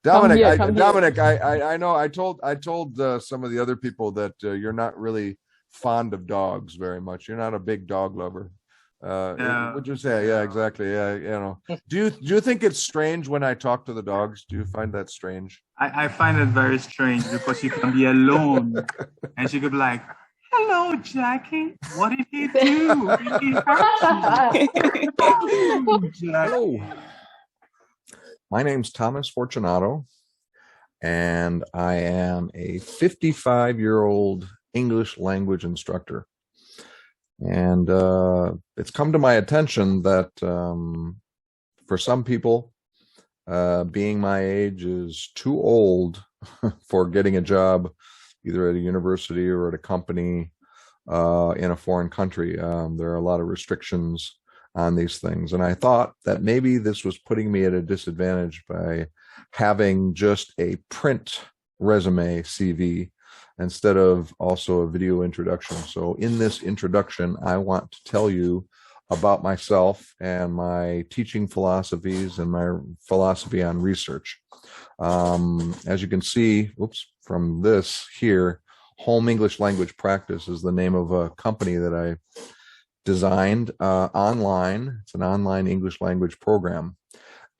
Come Dominic, here, I, come here. Dominic, I know I told some of the other people that you're not really fond of dogs very much. You're not a big dog lover. Yeah, Would you say? Yeah, yeah. exactly. Yeah, you know. Do you think it's strange when I talk to the dogs? Do you find that strange? I find it very strange because you can be alone and she could be like, "Hello, Jackie. What did he do? Did he hurt you? Oh, Hello, Jackie." my name's Thomas Fortunato, and I am a 55-year-old English language instructor. And it's come to my attention that for some people, being my age is too old for getting a job either at a university or at a company in a foreign country. There are a lot of restrictions on these things. And I thought that maybe this was putting me at a disadvantage by having just a print resume CV instead of also a video introduction. So in this introduction, I want to tell you about myself and my teaching philosophies and my philosophy on research. As you can see, oops, from this here, Home English Language Practice is the name of a company that I designed online. It's an online English language program.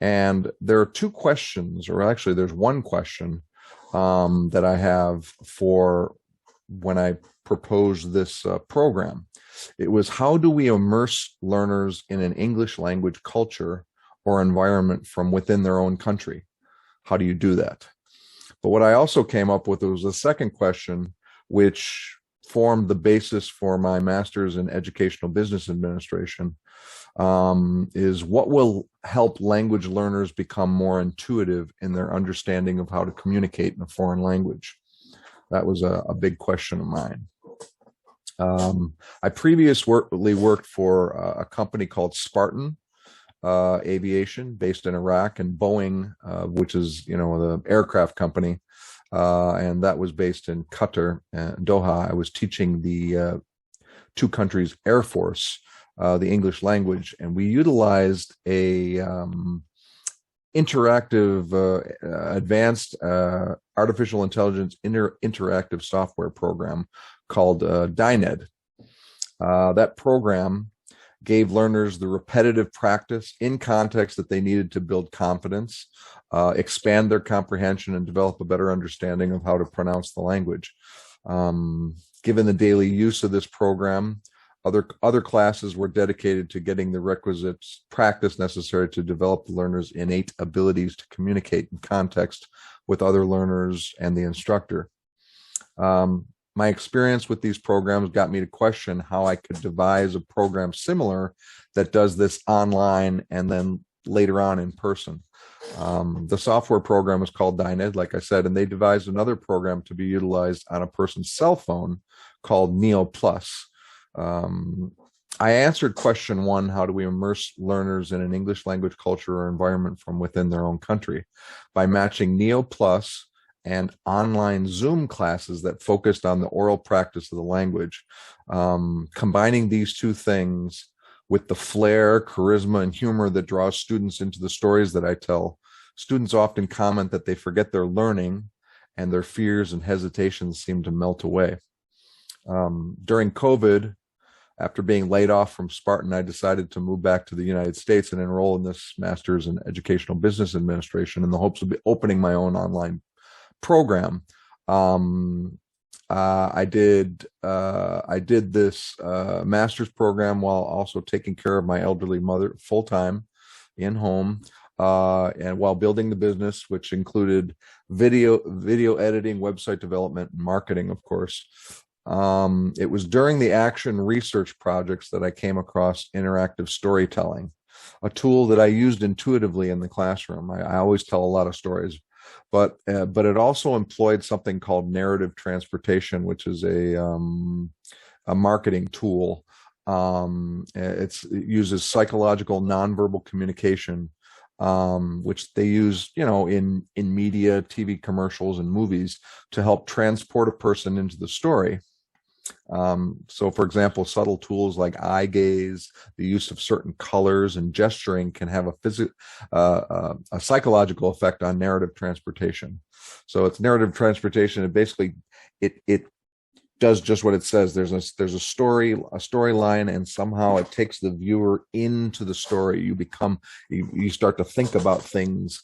And there are two questions, or actually there's one question that I have for when I proposed this program. It was, how do we immerse learners in an English language culture or environment from within their own country? How do you do that? But what I also came up with was a second question, which formed the basis for my master's in educational business administration, is what will help language learners become more intuitive in their understanding of how to communicate in a foreign language? That was a big question of mine. I previously worked for a company called Spartan Aviation, based in Iraq, and Boeing, which is, you know, the aircraft company, and that was based in Qatar, Doha. I was teaching the two countries' Air Force the English language, and we utilized a interactive, advanced artificial intelligence interactive software program called DINED. That program gave learners the repetitive practice in context that they needed to build confidence, expand their comprehension, and develop a better understanding of how to pronounce the language. Given the daily use of this program, other classes were dedicated to getting the requisite practice necessary to develop the learner's innate abilities to communicate in context with other learners and the instructor. My experience with these programs got me to question how I could devise a program similar that does this online and then later on in person. The software program is called DINED, like I said, and they devised another program to be utilized on a person's cell phone called Neo Plus. I answered question one, how do we immerse learners in an English language culture or environment from within their own country, by matching Neo Plus and online Zoom classes that focused on the oral practice of the language. Combining these two things with the flair, charisma, and humor that draws students into the stories that I tell, students often comment that they forget their learning and their fears and hesitations seem to melt away. During COVID, after being laid off from Spartan, I decided to move back to the United States and enroll in this master's in educational business administration in the hopes of opening my own online program. I did this master's program while also taking care of my elderly mother full time in home, and while building the business, which included video editing, website development, and marketing, of course. It was during the action research projects that I came across interactive storytelling, a tool that I used intuitively in the classroom. I always tell a lot of stories, but it also employed something called narrative transportation, which is a marketing tool. It uses psychological nonverbal communication, which they use, you know, in media, TV commercials, and movies to help transport a person into the story. So, for example, subtle tools like eye gaze, the use of certain colors and gesturing can have a psychological effect on narrative transportation. So, it's narrative transportation. It basically it does just what it says. There's a storyline, and somehow it takes the viewer into the story. You start to think about things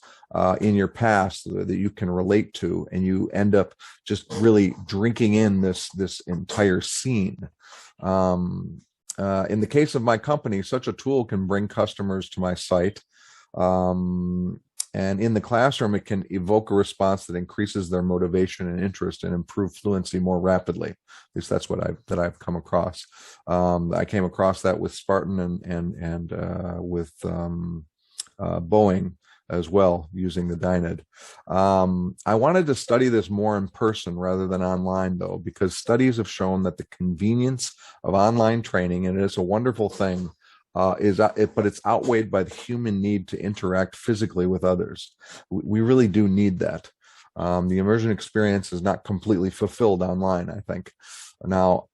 in your past that you can relate to, and you end up just really drinking in this entire scene. In the case of my company, such a tool can bring customers to my site. And in the classroom, it can evoke a response that increases their motivation and interest and improve fluency more rapidly. At least that's what I've come across. I came across that with Spartan and with Boeing as well, using the Dynid. I wanted to study this more in person rather than online, though, because studies have shown that the convenience of online training, and it's a wonderful thing, but it's outweighed by the human need to interact physically with others. We really do need that. The immersion experience is not completely fulfilled online, I think. Now,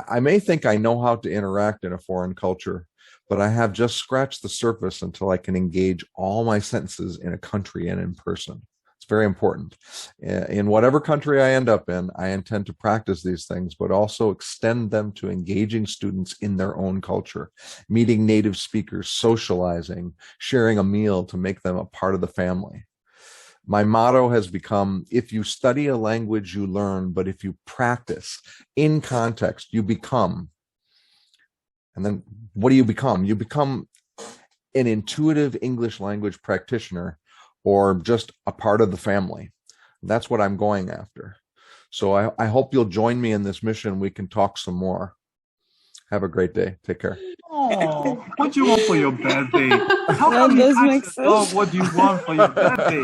I may think I know how to interact in a foreign culture, but I have just scratched the surface until I can engage all my senses in a country and in person. It's very important. In whatever country I end up in, I intend to practice these things, but also extend them to engaging students in their own culture, meeting native speakers, socializing, sharing a meal to make them a part of the family. My motto has become, if you study a language, you learn, but if you practice in context, you become. And then what do you become? You become an intuitive English language practitioner, or just a part of the family. That's what I'm going after. So I hope you'll join me in this mission. We can talk some more. Have a great day. Take care. Oh, what do you want for your birthday? How come you ask the dog what do you want for your birthday?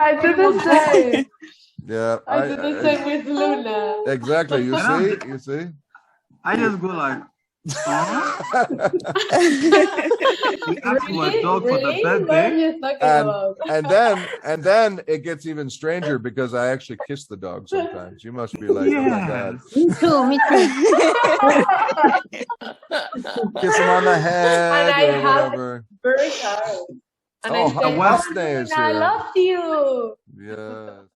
I do the same. Yeah, I do the same with Luna. Exactly. You see. I just go like, huh? You ask for a dog for the birthday, and then it gets even stranger because I actually kiss the dog sometimes. You must be like, oh my God. Me too. Kiss him on the head, And I or have whatever. very hard. And Oh, I say, Westney is I here. love you. Yes.